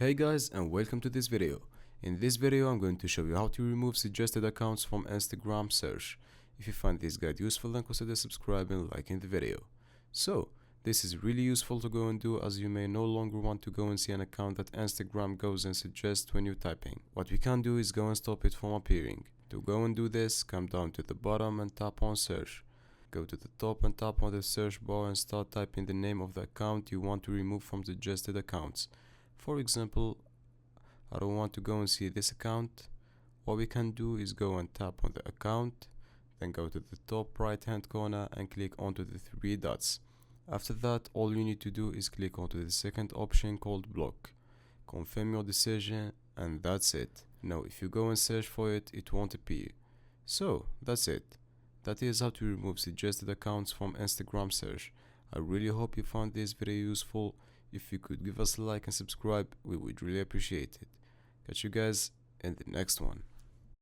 Hey guys, and welcome to this video. In this video I'm going to show you how to remove suggested accounts from Instagram search. If you find this guide useful, then consider subscribing and liking the video. So, this is really useful to go and do, as you may no longer want to go and see an account that Instagram goes and suggests when you're typing. What we can do is go and stop it from appearing. To go and do this, come down to the bottom and tap on search. Go to the top and tap on the search bar and start typing the name of the account you want to remove from suggested accounts. For example, I don't want to go and see this account. What we can do is go and tap on the account, then go to the top right hand corner and click onto the three dots. After that, all you need to do is click onto the second option called block. Confirm your decision, and that's it. Now if you go and search for it, it won't appear. So that's it. That is how to remove suggested accounts from Instagram search. I really hope you found this video useful. If you could give us a like and subscribe, we would really appreciate it. Catch you guys in the next one.